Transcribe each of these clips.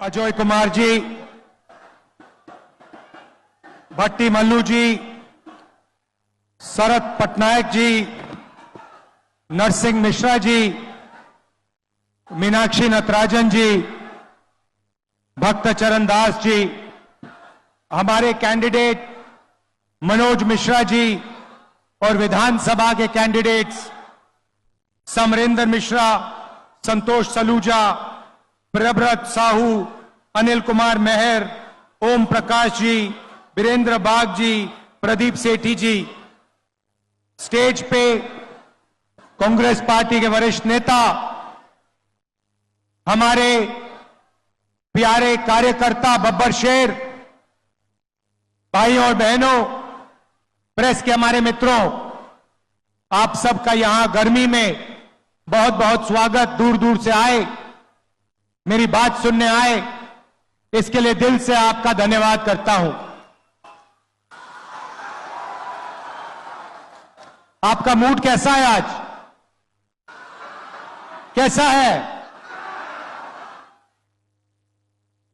अजय कुमार जी, भट्टी मल्लू जी, शरद पटनायक जी, नरसिंह मिश्रा जी, मीनाक्षी नटराजन जी, भक्त चरण दास जी, हमारे कैंडिडेट मनोज मिश्रा जी और विधानसभा के कैंडिडेट्स समरेंद्र मिश्रा, संतोष सलूजा, प्रभव्रत साहू, अनिल कुमार मेहर, ओम प्रकाश जी, वीरेंद्र बाग जी, प्रदीप सेठी जी। स्टेज पे कांग्रेस पार्टी के वरिष्ठ नेता, हमारे प्यारे कार्यकर्ता बब्बर शेर, भाइयों और बहनों, प्रेस के हमारे मित्रों, आप सबका यहां गर्मी में बहुत बहुत स्वागत। दूर दूर से आए, मेरी बात सुनने आए, इसके लिए दिल से आपका धन्यवाद करता हूं। आपका मूड कैसा है आज? कैसा है?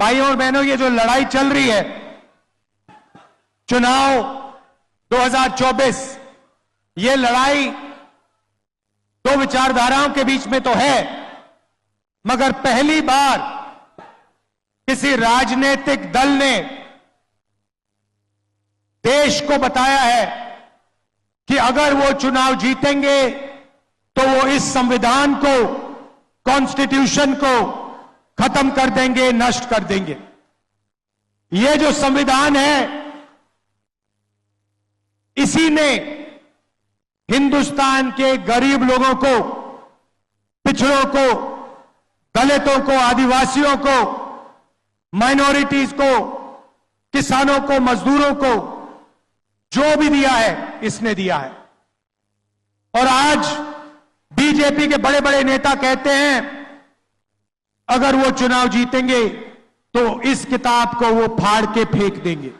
भाइयों और बहनों, ये जो लड़ाई चल रही है, चुनाव 2024, ये लड़ाई दो विचारधाराओं के बीच में तो है, मगर पहली बार किसी राजनीतिक दल ने देश को बताया है कि अगर वो चुनाव जीतेंगे तो वो इस संविधान को, कॉन्स्टिट्यूशन को खत्म कर देंगे, नष्ट कर देंगे। ये जो संविधान है, इसी ने हिंदुस्तान के गरीब लोगों को, पिछड़ों को, दलितों को, आदिवासियों को, माइनॉरिटीज को, किसानों को, मजदूरों को जो भी दिया है, इसने दिया है। और आज बीजेपी के बड़े बड़े नेता कहते हैं अगर वो चुनाव जीतेंगे तो इस किताब को वो फाड़ के फेंक देंगे।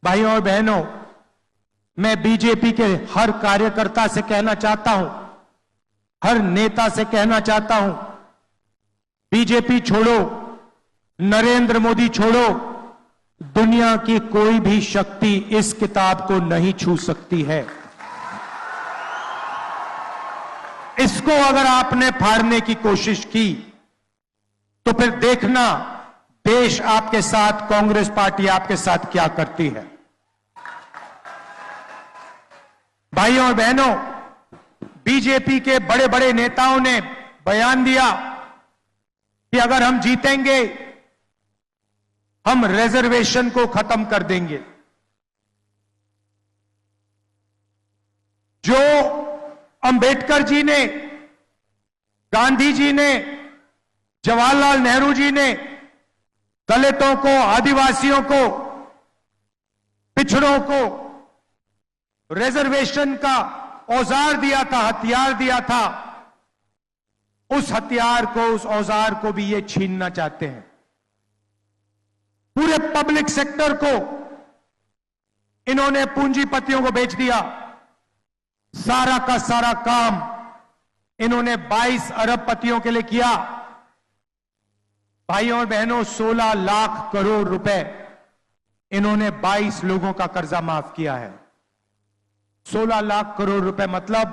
भाइयों और बहनों, मैं बीजेपी के हर कार्यकर्ता से कहना चाहता हूं, हर नेता से कहना चाहता हूं, बीजेपी छोड़ो, नरेंद्र मोदी छोड़ो, दुनिया की कोई भी शक्ति इस किताब को नहीं छू सकती है। इसको अगर आपने फाड़ने की कोशिश की तो फिर देखना देश आपके साथ, कांग्रेस पार्टी आपके साथ क्या करती है। भाइयों और बहनों, बीजेपी के बड़े बड़े नेताओं ने बयान दिया कि अगर हम जीतेंगे हम रिजर्वेशन को खत्म कर देंगे। जो अंबेडकर जी ने, गांधी जी ने, जवाहरलाल नेहरू जी ने दलितों को, आदिवासियों को, पिछड़ों को रिजर्वेशन का औजार दिया था, हथियार दिया था, उस हथियार को, उस औजार को भी ये छीनना चाहते हैं। पूरे पब्लिक सेक्टर को इन्होंने पूंजीपतियों को बेच दिया। सारा का सारा काम इन्होंने 22 अरबपतियों के लिए किया। भाइयों और बहनों, 16 लाख करोड़ रुपए इन्होंने 22 लोगों का कर्जा माफ किया है। 16 लाख करोड़ रुपए मतलब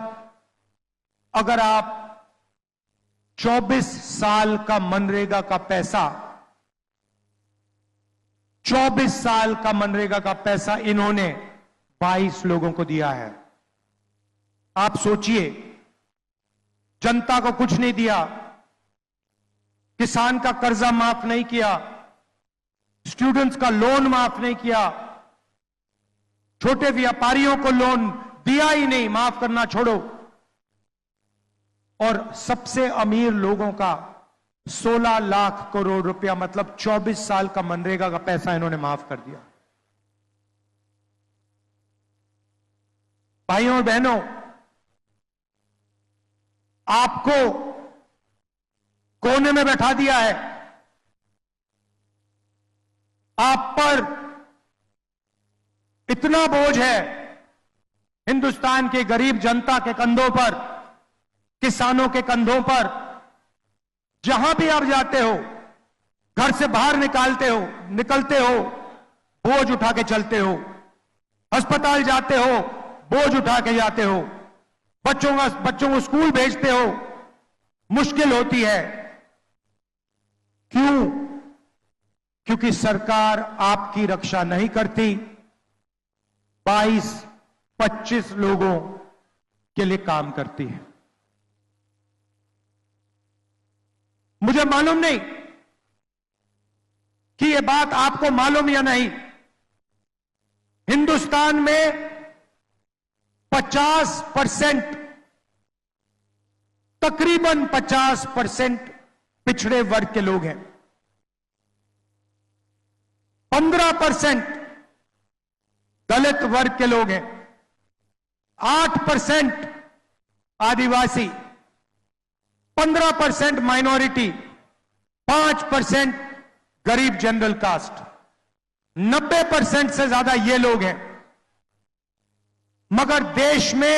अगर आप 24 साल का मनरेगा का पैसा, 24 साल का मनरेगा का पैसा इन्होंने 22 लोगों को दिया है। आप सोचिए, जनता को कुछ नहीं दिया, किसान का कर्जा माफ नहीं किया, स्टूडेंट्स का लोन माफ नहीं किया, छोटे व्यापारियों को लोन दिया ही नहीं, माफ करना छोड़ो, और सबसे अमीर लोगों का 16 लाख करोड़ रुपया मतलब 24 साल का मनरेगा का पैसा इन्होंने माफ कर दिया। भाइयों और बहनों, आपको कोने में बैठा दिया है। आप पर इतना बोझ है हिंदुस्तान के गरीब जनता के कंधों पर, किसानों के कंधों पर। जहां भी आप जाते हो, घर से बाहर निकलते हो, बोझ उठा के चलते हो, अस्पताल जाते हो, बोझ उठा के जाते हो, बच्चों को स्कूल भेजते हो, मुश्किल होती है। क्यों? क्योंकि सरकार आपकी रक्षा नहीं करती, 22-25 लोगों के लिए काम करती है। मुझे मालूम नहीं कि यह बात आपको मालूम या नहीं, हिंदुस्तान में 50%, तकरीबन 50% पिछड़े वर्ग के लोग हैं, 15% दलित वर्ग के लोग हैं, 8% आदिवासी, 15% माइनॉरिटी, 5% गरीब जनरल कास्ट, 90% से ज्यादा ये लोग हैं। मगर देश में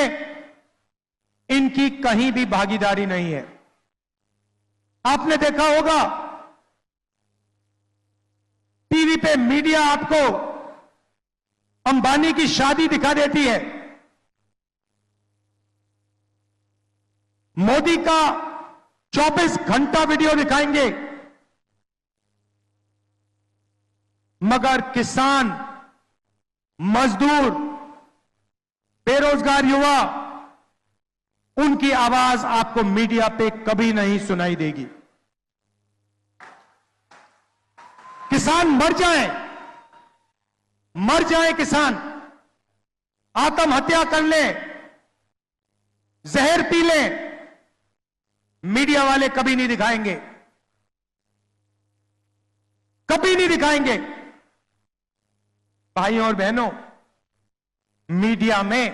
इनकी कहीं भी भागीदारी नहीं है। आपने देखा होगा टीवी पे मीडिया आपको अंबानी की शादी दिखा देती है, मोदी का 24 घंटा वीडियो दिखाएंगे, मगर किसान, मजदूर, बेरोजगार युवा, उनकी आवाज आपको मीडिया पे कभी नहीं सुनाई देगी। किसान मर जाए किसान, आत्महत्या कर ले, जहर पी ले, मीडिया वाले कभी नहीं दिखाएंगे, कभी नहीं दिखाएंगे। भाइयों और बहनों, मीडिया में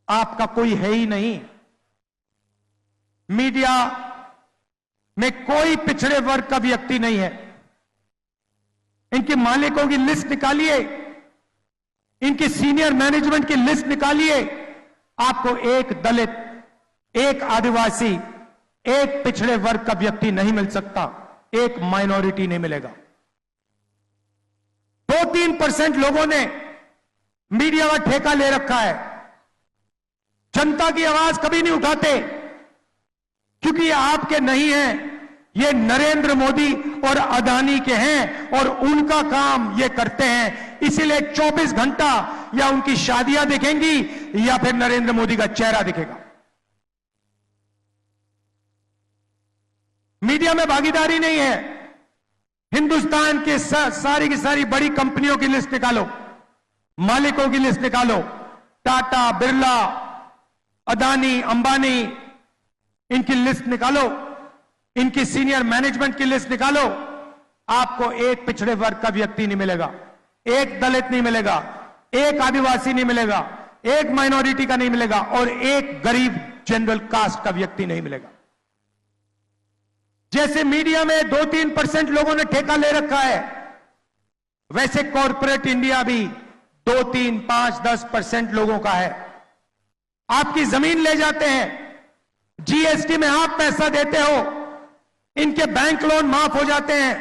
आपका कोई है ही नहीं। मीडिया में कोई पिछड़े वर्ग का व्यक्ति नहीं है। इनके मालिकों की लिस्ट निकालिए, इनके सीनियर मैनेजमेंट की लिस्ट निकालिए, आपको एक दलित, एक आदिवासी, एक पिछड़े वर्ग का व्यक्ति नहीं मिल सकता, एक माइनॉरिटी नहीं मिलेगा। 2-3% लोगों ने मीडिया का ठेका ले रखा है, जनता की आवाज कभी नहीं उठाते, क्योंकि ये आपके नहीं हैं, ये नरेंद्र मोदी और अदानी के हैं और उनका काम ये करते हैं। इसीलिए 24 घंटा या उनकी शादियां दिखेंगी या फिर नरेंद्र मोदी का चेहरा दिखेगा। मीडिया में भागीदारी नहीं है। हिंदुस्तान के सारी की सारी बड़ी कंपनियों की लिस्ट निकालो, मालिकों की लिस्ट निकालो, टाटा, बिरला, अदानी, अंबानी, इनकी लिस्ट निकालो, इनकी सीनियर मैनेजमेंट की लिस्ट निकालो, आपको एक पिछड़े वर्ग का व्यक्ति नहीं मिलेगा, एक दलित नहीं मिलेगा, एक आदिवासी नहीं मिलेगा, एक माइनॉरिटी का नहीं मिलेगा और एक गरीब जनरल कास्ट का व्यक्ति नहीं मिलेगा। जैसे मीडिया में 2-3% लोगों ने ठेका ले रखा है, वैसे कॉर्पोरेट इंडिया भी 2-3, 5, 10% लोगों का है। आपकी जमीन ले जाते हैं, जीएसटी में आप पैसा देते हो, इनके बैंक लोन माफ हो जाते हैं,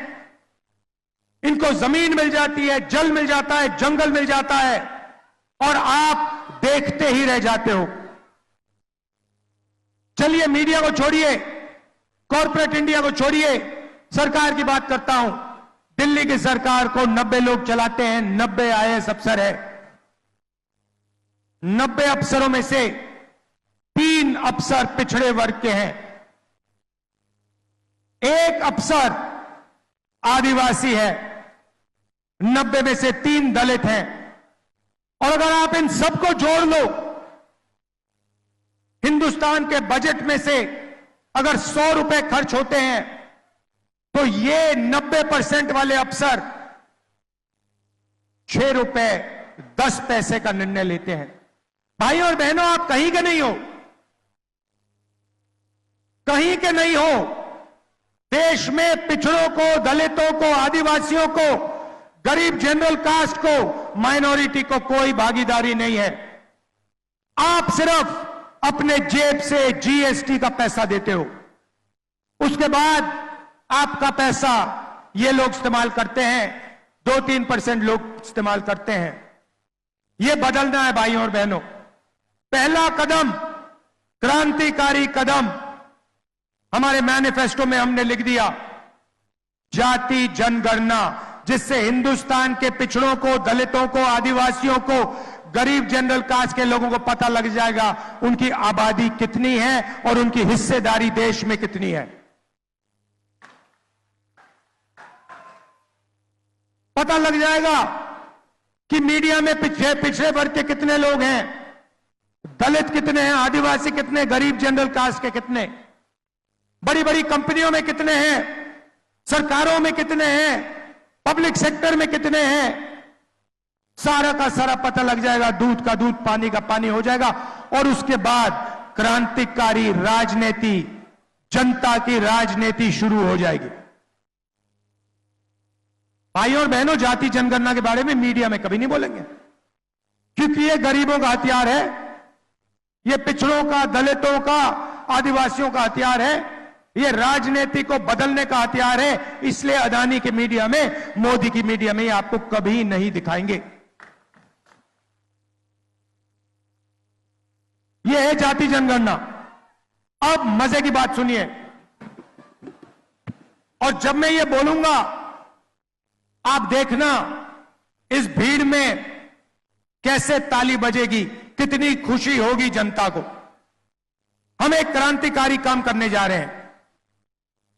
इनको जमीन मिल जाती है, जल मिल जाता है, जंगल मिल जाता है और आप देखते ही रह जाते हो। चलिए मीडिया को छोड़िए, कॉर्पोरेट इंडिया को छोड़िए, सरकार की बात करता हूं। दिल्ली की सरकार को 90 लोग चलाते हैं, 90 आईएएस अफसर है। 90 अफसरों में से 3 अफसर पिछड़े वर्ग के हैं, एक अफसर आदिवासी है, 90 में से 3 दलित हैं। और अगर आप इन सबको जोड़ लो, हिंदुस्तान के बजट में से अगर 100 रुपए खर्च होते हैं तो ये 90% वाले अफसर 6 रुपए 10 पैसे का निर्णय लेते हैं। भाइयों और बहनों, आप कहीं के नहीं हो, कहीं के नहीं हो। देश में पिछड़ों को, दलितों को, आदिवासियों को, गरीब जनरल कास्ट को, माइनॉरिटी को कोई भागीदारी नहीं है। आप सिर्फ अपने जेब से जीएसटी का पैसा देते हो, उसके बाद आपका पैसा ये लोग इस्तेमाल करते हैं, 2-3% लोग इस्तेमाल करते हैं। ये बदलना है भाइयों और बहनों। पहला कदम, क्रांतिकारी कदम हमारे मैनिफेस्टो में हमने लिख दिया, जाति जनगणना, जिससे हिंदुस्तान के पिछड़ों को, दलितों को, आदिवासियों को, गरीब जनरल कास्ट के लोगों को पता लग जाएगा उनकी आबादी कितनी है और उनकी हिस्सेदारी देश में कितनी है। पता लग जाएगा कि मीडिया में पिछड़े वर्ग के कितने लोग हैं, दलित कितने हैं, आदिवासी कितने, गरीब जनरल कास्ट के कितने, बड़ी बड़ी कंपनियों में कितने हैं, सरकारों में कितने हैं, पब्लिक सेक्टर में कितने हैं, सारा का सारा पता लग जाएगा। दूध का दूध, पानी का पानी हो जाएगा। और उसके बाद क्रांतिकारी राजनीति, जनता की राजनीति शुरू हो जाएगी। भाइयों और बहनों, जाति जनगणना के बारे में मीडिया में कभी नहीं बोलेंगे, क्योंकि ये गरीबों का हथियार है, ये पिछड़ों का, दलितों का, आदिवासियों का हथियार है, ये राजनीति को बदलने का हथियार है। इसलिए अदानी की मीडिया में, मोदी की मीडिया में आपको कभी नहीं दिखाएंगे। ये है जाति जनगणना। अब मजे की बात सुनिए, और जब मैं ये बोलूंगा आप देखना इस भीड़ में कैसे ताली बजेगी, कितनी खुशी होगी जनता को। हम एक क्रांतिकारी काम करने जा रहे हैं,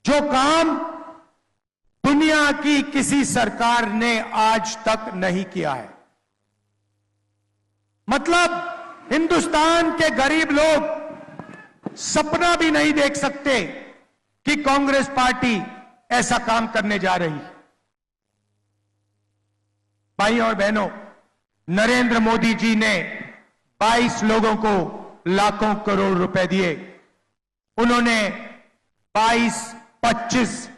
जो काम दुनिया की किसी सरकार ने आज तक नहीं किया है। मतलब हिंदुस्तान के गरीब लोग सपना भी नहीं देख सकते कि कांग्रेस पार्टी ऐसा काम करने जा रही है। भाइयों और बहनों, नरेंद्र मोदी जी ने 22 लोगों को लाखों करोड़ रुपए दिए। उन्होंने 22-25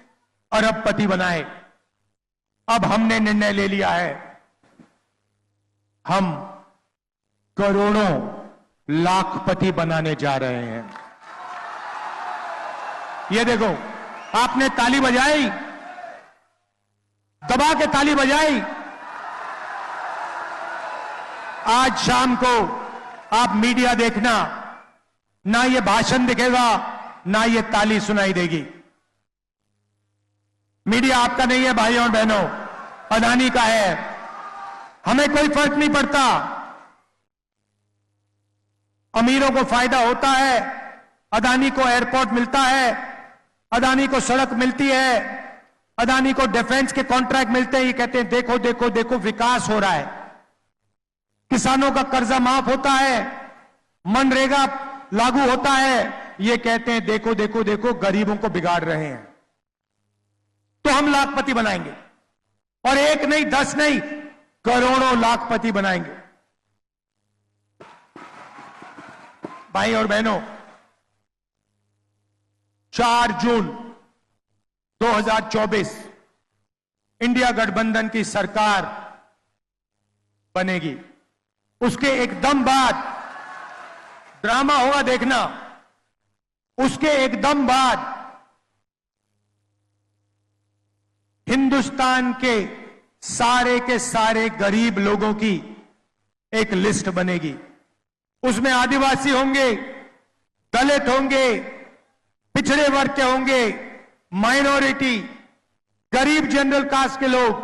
अरबपति बनाए। अब हमने निर्णय ले लिया है, हम करोड़ों लाखपति बनाने जा रहे हैं। ये देखो, आपने ताली बजाई, दबा के ताली बजाई। आज शाम को आप मीडिया देखना, ना ये भाषण दिखेगा, ना ये ताली सुनाई देगी। मीडिया आपका नहीं है भाइयों और बहनों, अदानी का है। हमें कोई फर्क नहीं पड़ता। अमीरों को फायदा होता है, अदानी को एयरपोर्ट मिलता है, अदानी को सड़क मिलती है, अदानी को डिफेंस के कॉन्ट्रैक्ट मिलते हैं। ये कहते हैं देखो देखो देखो विकास हो रहा है, किसानों का कर्जा माफ होता है, मनरेगा लागू होता है। ये कहते हैं देखो देखो देखो गरीबों को बिगाड़ रहे हैं। तो हम लाखपति बनाएंगे, और एक नहीं, 10 नहीं, करोड़ों लाखपति बनाएंगे। भाई और बहनों, 4 जून 2024 इंडिया गठबंधन की सरकार बनेगी। उसके एकदम बाद ड्रामा होगा, देखना। उसके एकदम बाद हिंदुस्तान के सारे गरीब लोगों की एक लिस्ट बनेगी। उसमें आदिवासी होंगे, दलित होंगे, पिछड़े वर्ग के होंगे, माइनॉरिटी, गरीब जनरल कास्ट के लोग,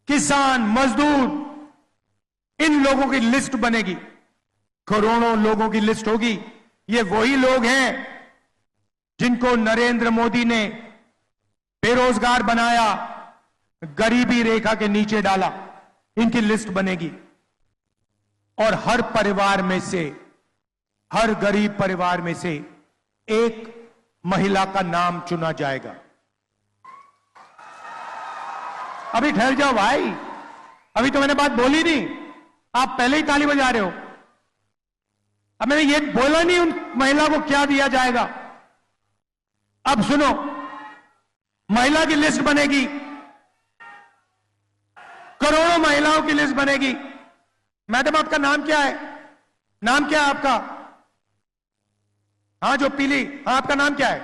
किसान, मजदूर, इन लोगों की लिस्ट बनेगी। करोड़ों लोगों की लिस्ट होगी। ये वही लोग हैं जिनको नरेंद्र मोदी ने बेरोजगार बनाया, गरीबी रेखा के नीचे डाला। इनकी लिस्ट बनेगी, और हर परिवार में से, हर गरीब परिवार में से एक महिला का नाम चुना जाएगा। अभी ठहर जाओ भाई, अभी तो मैंने बात बोली नहीं, आप पहले ही ताली बजा रहे हो। अब मैंने ये बोला नहीं उन महिला को क्या दिया जाएगा। अब सुनो, महिला की लिस्ट बनेगी, करोड़ों महिलाओं की लिस्ट बनेगी। मैडम आपका नाम क्या है? नाम क्या है आपका? हाँ जो पीली, हाँ आपका नाम क्या है?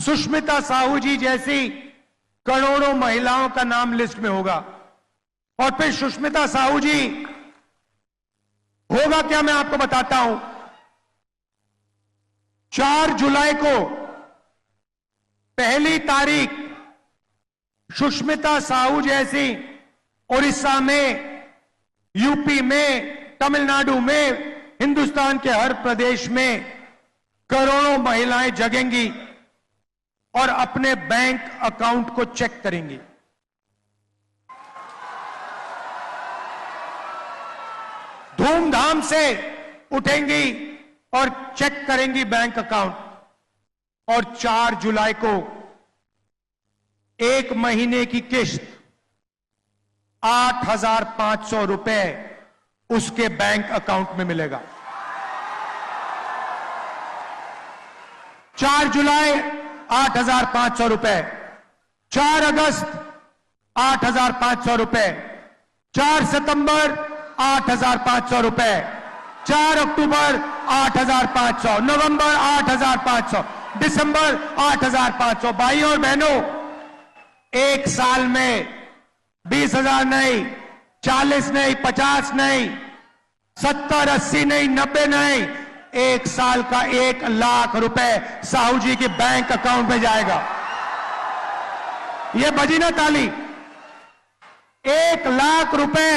सुष्मिता साहू जी जैसी करोड़ों महिलाओं का नाम लिस्ट में होगा। और फिर सुष्मिता साहू जी होगा क्या, मैं आपको बताता हूं। 4 जुलाई को पहली तारीख सुष्मिता साहू जैसी उड़ीसा में, यूपी में, तमिलनाडु में, हिंदुस्तान के हर प्रदेश में करोड़ों महिलाएं जगेंगी और अपने बैंक अकाउंट को चेक करेंगी। धूमधाम से उठेंगी और चेक करेंगी बैंक अकाउंट। और 4 जुलाई को 1 महीने की किस्त 8,500 रुपए उसके बैंक अकाउंट में मिलेगा। 4 जुलाई 8,500 रुपए, 4 अगस्त 8,500 रुपए, 4 सितंबर 8,500 रुपए, 4 अक्टूबर 8,500, नवंबर 8,500, दिसंबर 8,500। भाइयों और बहनों, एक साल में 20,000 नहीं, 40 नहीं, 50 नहीं, 70, 80 नहीं, 90 नहीं, एक साल का 1 लाख रुपए साहू जी के बैंक अकाउंट में जाएगा। यह बजी ना ताली। 1 लाख रुपए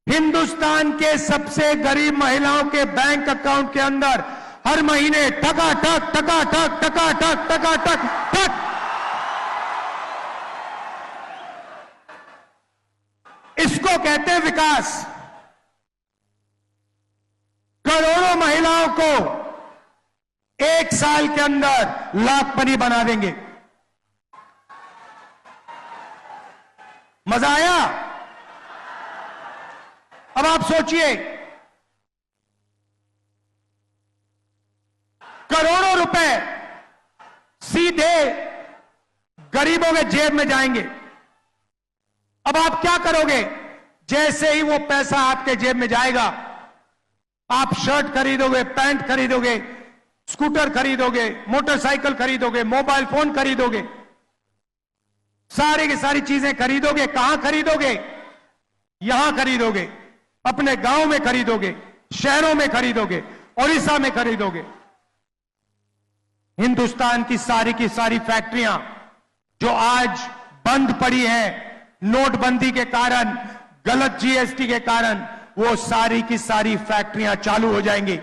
हिंदुस्तान के सबसे गरीब महिलाओं के बैंक अकाउंट के अंदर हर महीने टकाटक टकाटक टकाटक टकाटक टक। इसको कहते हैं विकास। करोड़ों महिलाओं को 1 साल के अंदर लाखपति बना देंगे। मजा आया? अब आप सोचिए, करोड़ों रुपए सीधे गरीबों के जेब में जाएंगे। अब आप क्या करोगे? जैसे ही वो पैसा आपके जेब में जाएगा, आप शर्ट खरीदोगे, पैंट खरीदोगे, स्कूटर खरीदोगे, मोटरसाइकिल खरीदोगे, मोबाइल फोन खरीदोगे, सारी की सारी चीजें खरीदोगे। कहां खरीदोगे? यहां खरीदोगे, अपने गांव में खरीदोगे, शहरों में खरीदोगे, उड़ीसा में खरीदोगे। हिंदुस्तान की सारी फैक्ट्रियां जो आज बंद पड़ी हैं नोटबंदी के कारण, गलत जीएसटी के कारण, वो सारी की सारी फैक्ट्रियां चालू हो जाएंगी।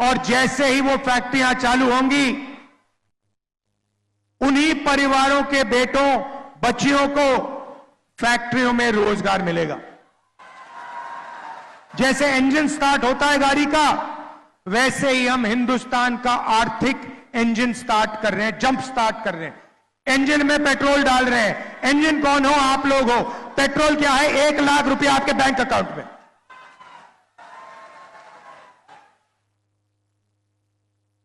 और जैसे ही वो फैक्ट्रियां चालू होंगी, उन्हीं परिवारों के बेटों बच्चियों को फैक्ट्रियों में रोजगार मिलेगा। जैसे इंजन स्टार्ट होता है गाड़ी का, वैसे ही हम हिंदुस्तान का आर्थिक इंजन स्टार्ट कर रहे हैं, जंप स्टार्ट कर रहे हैं। इंजन में पेट्रोल डाल रहे हैं। इंजन कौन हो? आप लोग हो। पेट्रोल क्या है? 1 लाख रुपया आपके बैंक अकाउंट में।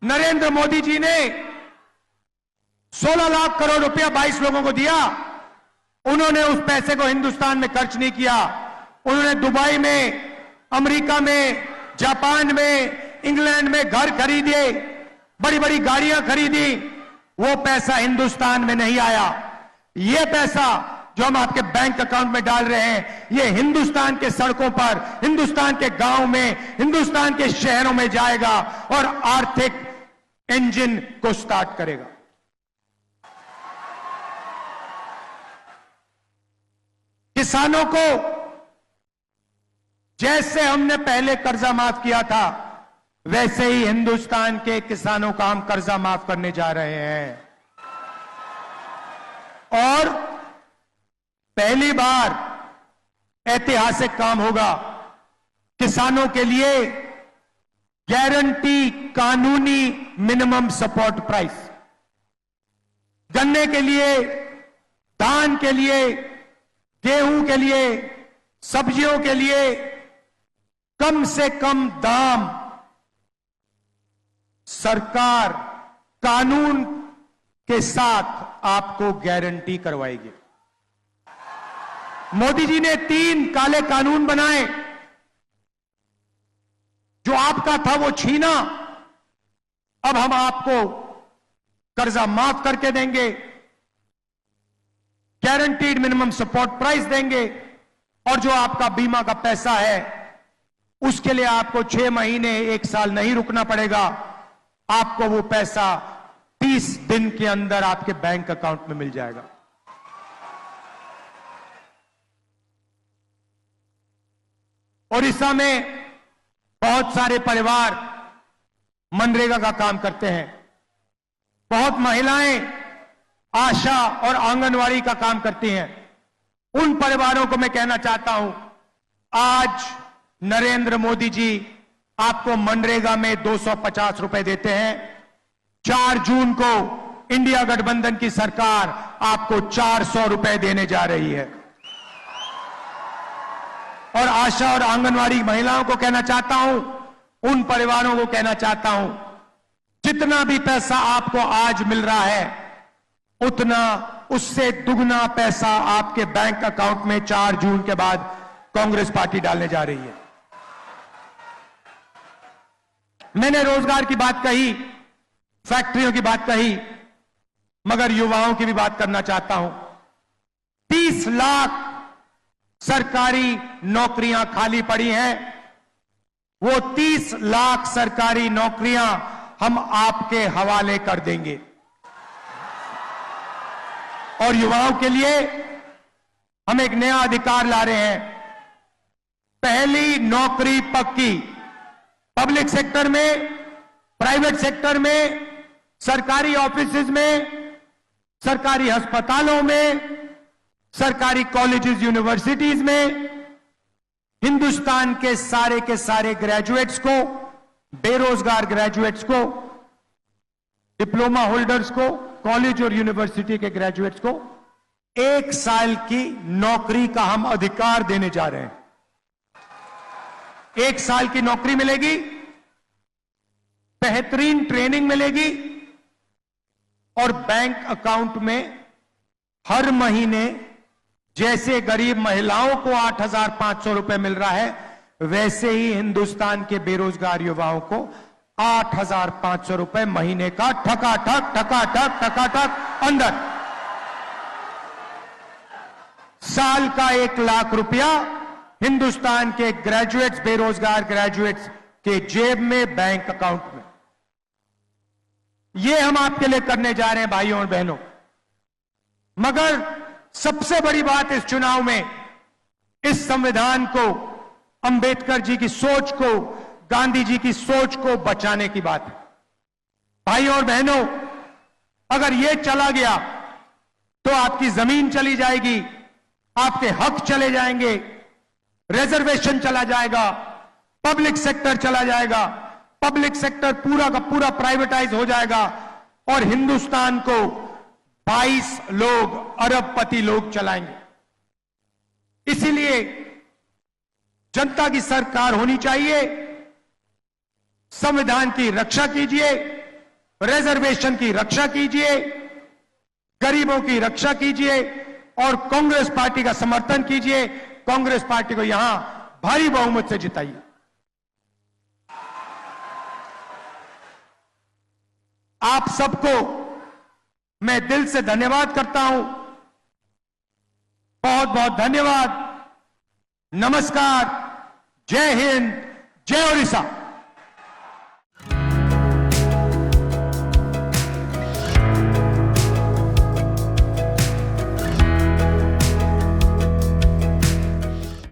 नरेंद्र मोदी जी ने 16 लाख करोड़ रुपया 22 लोगों को दिया। उन्होंने उस पैसे को हिंदुस्तान में खर्च नहीं किया। उन्होंने दुबई में, अमेरिका में, जापान में, इंग्लैंड में घर खरीदे, बड़ी बड़ी गाड़ियां खरीदी। वो पैसा हिंदुस्तान में नहीं आया। ये पैसा जो हम आपके बैंक अकाउंट में डाल रहे हैं, ये हिंदुस्तान के सड़कों पर, हिंदुस्तान के गांव में, हिंदुस्तान के शहरों में जाएगा और आर्थिक इंजन को स्टार्ट करेगा। किसानों को जैसे हमने पहले कर्जा माफ किया था, वैसे ही हिंदुस्तान के किसानों का हम कर्जा माफ करने जा रहे हैं। और पहली बार ऐतिहासिक काम होगा। किसानों के लिए गारंटी कानूनी मिनिमम सपोर्ट प्राइस, गन्ने के लिए, धान के लिए, गेहूं के लिए, सब्जियों के लिए कम से कम दाम सरकार कानून के साथ आपको गारंटी करवाएगी। मोदी जी ने 3 काले कानून बनाए। जो आपका था वो छीना, अब हम आपको कर्जा माफ करके देंगे, गारंटीड मिनिमम सपोर्ट प्राइस देंगे, और जो आपका बीमा का पैसा है उसके लिए आपको 6 महीने 1 साल नहीं रुकना पड़ेगा। आपको वो पैसा 30 दिन के अंदर आपके बैंक अकाउंट में मिल जाएगा। ओडिशा में बहुत सारे परिवार मनरेगा का काम करते हैं, बहुत महिलाएं आशा और आंगनवाड़ी का काम करती हैं। उन परिवारों को मैं कहना चाहता हूं, आज नरेंद्र मोदी जी आपको मनरेगा में 250 रुपए देते हैं। 4 जून को इंडिया गठबंधन की सरकार आपको 400 रुपए देने जा रही है। और आशा और आंगनवाड़ी महिलाओं को कहना चाहता हूं, उन परिवारों को कहना चाहता हूं, जितना भी पैसा आपको आज मिल रहा है उतना उससे दुगना पैसा आपके बैंक अकाउंट में 4 जून के बाद कांग्रेस पार्टी डालने जा रही है। मैंने रोजगार की बात कही, फैक्ट्रियों की बात कही, मगर युवाओं की भी बात करना चाहता हूं। 30 लाख सरकारी नौकरियां खाली पड़ी हैं। वो 30 लाख सरकारी नौकरियां हम आपके हवाले कर देंगे। और युवाओं के लिए हम एक नया अधिकार ला रहे हैं, पहली नौकरी पक्की। पब्लिक सेक्टर में, प्राइवेट सेक्टर में, सरकारी ऑफिसेज में, सरकारी अस्पतालों में, सरकारी कॉलेजेस यूनिवर्सिटीज में हिंदुस्तान के सारे ग्रेजुएट्स को, बेरोजगार ग्रेजुएट्स को, डिप्लोमा होल्डर्स को, कॉलेज और यूनिवर्सिटी के ग्रेजुएट्स को 1 साल की नौकरी का हम अधिकार देने जा रहे हैं। 1 साल की नौकरी मिलेगी, बेहतरीन ट्रेनिंग मिलेगी और बैंक अकाउंट में हर महीने जैसे गरीब महिलाओं को 8,500 रुपए मिल रहा है, वैसे ही हिंदुस्तान के बेरोजगार युवाओं को 8,500 रुपए महीने का ठकाठक अंदर। साल का 1 लाख रुपया हिंदुस्तान के ग्रेजुएट्स, बेरोजगार ग्रेजुएट्स के जेब में, बैंक अकाउंट में। ये हम आपके लिए करने जा रहे हैं भाइयों और बहनों। मगर सबसे बड़ी बात इस चुनाव में, इस संविधान को, अंबेडकर जी की सोच को, गांधी जी की सोच को बचाने की बात है। भाइयों और बहनों, अगर यह चला गया तो आपकी जमीन चली जाएगी, आपके हक चले जाएंगे, रिजर्वेशन चला जाएगा, पब्लिक सेक्टर चला जाएगा, पब्लिक सेक्टर पूरा का पूरा प्राइवेटाइज हो जाएगा और हिंदुस्तान को 22 लोग, अरबपति लोग चलाएंगे। इसीलिए जनता की सरकार होनी चाहिए। संविधान की रक्षा कीजिए, रिजर्वेशन की रक्षा कीजिए, गरीबों की रक्षा कीजिए और कांग्रेस पार्टी का समर्थन कीजिए। कांग्रेस पार्टी को यहां भारी बहुमत से जिताइए। आप सबको मैं दिल से धन्यवाद करता हूं। बहुत बहुत धन्यवाद। नमस्कार। जय हिंद, जय ओडिशा।